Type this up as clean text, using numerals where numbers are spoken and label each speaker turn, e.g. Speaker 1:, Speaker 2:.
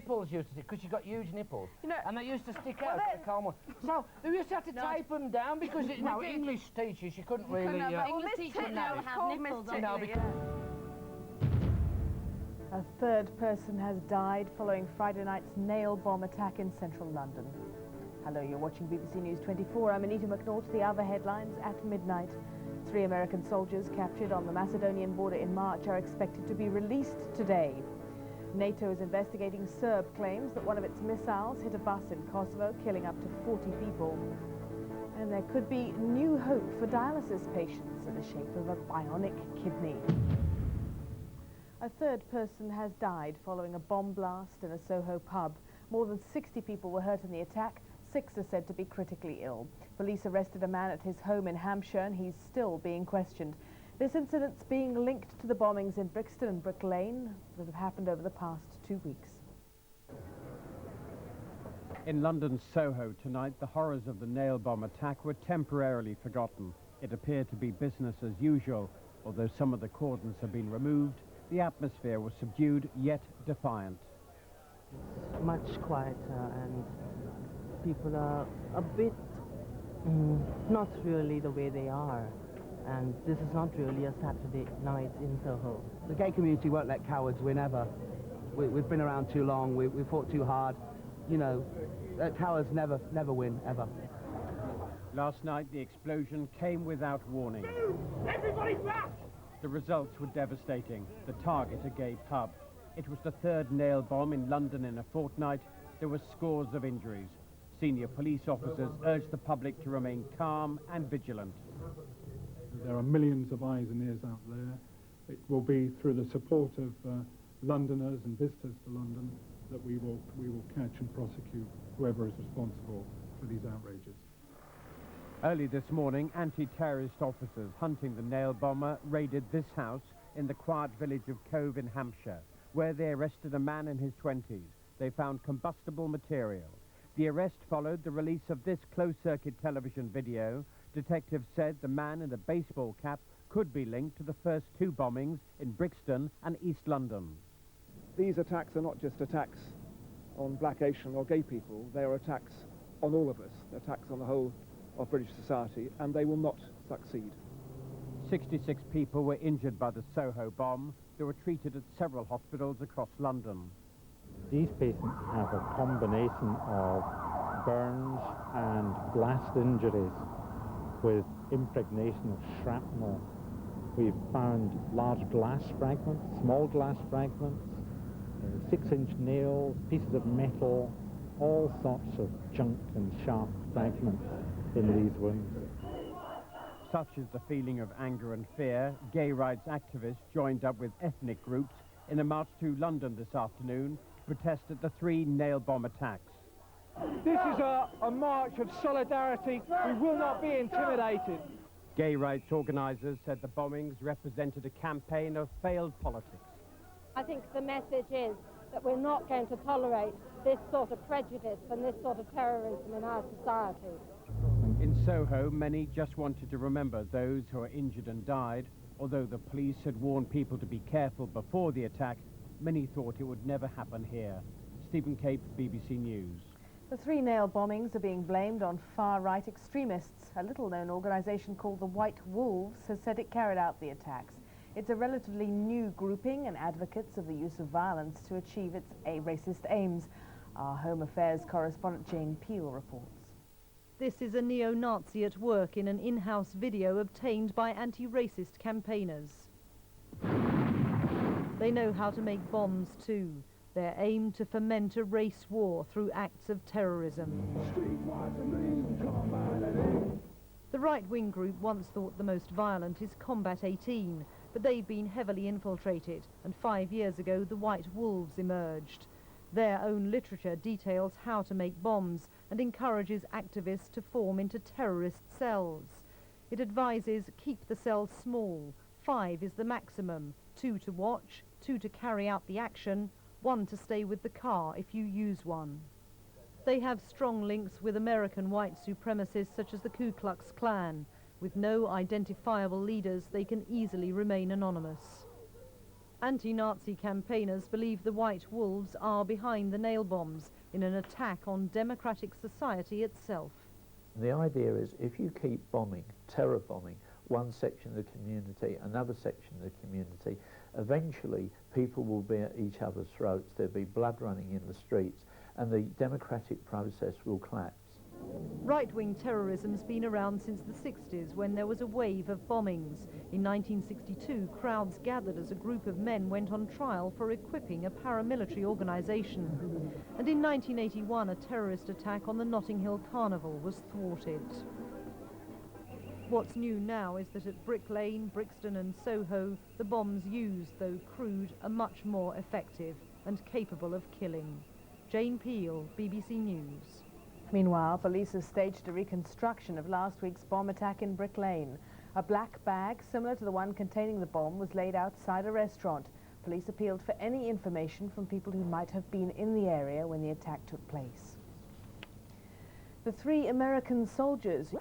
Speaker 1: nipples used to stick, because she's got huge nipples.
Speaker 2: You know,
Speaker 1: and they used to stick out at the calm one. So they used to have to tape them down because, you know, English teachers, you couldn't really...
Speaker 2: English teachers now have nipples,
Speaker 3: A third person has died following Friday night's nail bomb attack in central London. Hello, you're watching BBC News 24. I'm Anita McNaught. The other headlines at midnight. 3 American soldiers captured on the Macedonian border in March are expected to be released today. NATO is investigating Serb claims that one of its missiles hit a bus in Kosovo, killing up to 40 people. And there could be new hope for dialysis patients in the shape of a bionic kidney. A third person has died following a bomb blast in a Soho pub. More than 60 people were hurt in the attack. 6 are said to be critically ill. Police arrested a man at his home in Hampshire and he's still being questioned. This incident's being linked to the bombings in Brixton and Brick Lane that have happened over the past 2 weeks.
Speaker 4: In London's Soho tonight, the horrors of the nail bomb attack were temporarily forgotten. It appeared to be business as usual. Although some of the cordons have been removed, the atmosphere was subdued yet defiant.
Speaker 5: It's much quieter and people are a bit not really the way they are. And this is not really a Saturday night in Soho.
Speaker 6: The gay community won't let cowards win ever. We've been around too long, we fought too hard. You know, cowards never win, ever.
Speaker 4: Last night, the explosion came without warning.
Speaker 7: Everybody back!
Speaker 4: The results were devastating. The target, a gay pub. It was the 3rd nail bomb in London in a fortnight. There were scores of injuries. Senior police officers urged the public to remain calm and vigilant.
Speaker 8: There are millions of eyes and ears out there. It will be through the support of Londoners and visitors to London that we will catch and prosecute whoever is responsible for these outrages.
Speaker 4: Early this morning, anti-terrorist officers hunting the nail bomber raided this house in the quiet village of Cove in Hampshire, where they arrested a man in his 20s. They found combustible material. The arrest followed the release of this closed-circuit television video. Detectives said the man in a baseball cap could be linked to the first 2 bombings in Brixton and East London.
Speaker 9: These attacks are not just attacks on black, Asian or gay people, they are attacks on all of us, attacks on the whole of British society, and they will not succeed.
Speaker 4: 66 people were injured by the Soho bomb. They were treated at several hospitals across London.
Speaker 10: These patients have a combination of burns and blast injuries with impregnation of shrapnel. We've found large glass fragments, small glass fragments, 6-inch nails, pieces of metal, all sorts of junk and sharp fragments in these wounds.
Speaker 4: Such is the feeling of anger and fear. Gay rights activists joined up with ethnic groups in a march through London this afternoon to protest at the 3 nail bomb attacks.
Speaker 11: This is a march of solidarity. We will not be intimidated.
Speaker 4: Gay rights organisers said the bombings represented a campaign of failed politics.
Speaker 12: I think the message is that we're not going to tolerate this sort of prejudice and this sort of terrorism in our society.
Speaker 4: In Soho, many just wanted to remember those who were injured and died. Although the police had warned people to be careful before the attack, many thought it would never happen here. Stephen Cape, BBC News.
Speaker 3: The 3 nail bombings are being blamed on far-right extremists. A little-known organisation called the White Wolves has said it carried out the attacks. It's a relatively new grouping and advocates of the use of violence to achieve its racist aims. Our Home Affairs correspondent Jane Peel reports.
Speaker 13: This is a neo-Nazi at work in an in-house video obtained by anti-racist campaigners. They know how to make bombs too. Their aim to foment a race war through acts of terrorism. The right-wing group once thought the most violent is Combat 18, but they've been heavily infiltrated, and 5 years ago the White Wolves emerged. Their own literature details how to make bombs and encourages activists to form into terrorist cells. It advises keep the cells small. 5 is the maximum. 2 to watch, 2 to carry out the action, 1 to stay with the car if you use one. They have strong links with American white supremacists such as the Ku Klux Klan. With no identifiable leaders, they can easily remain anonymous. Anti-Nazi campaigners believe the White Wolves are behind the nail bombs in an attack on democratic society itself.
Speaker 14: The idea is if you keep bombing, terror bombing, one section of the community, another section of the community, eventually people will be at each other's throats, there'll be blood running in the streets, and the democratic process will collapse.
Speaker 13: Right-wing terrorism's been around since the 60s, when there was a wave of bombings. In 1962, crowds gathered as a group of men went on trial for equipping a paramilitary organisation. And in 1981, a terrorist attack on the Notting Hill Carnival was thwarted. What's new now is that at Brick Lane, Brixton and Soho, the bombs used, though crude, are much more effective and capable of killing. Jane Peel, BBC News.
Speaker 3: Meanwhile, police have staged a reconstruction of last week's bomb attack in Brick Lane. A black bag, similar to the one containing the bomb, was laid outside a restaurant. Police appealed for any information from people who might have been in the area when the attack took place. The 3 American soldiers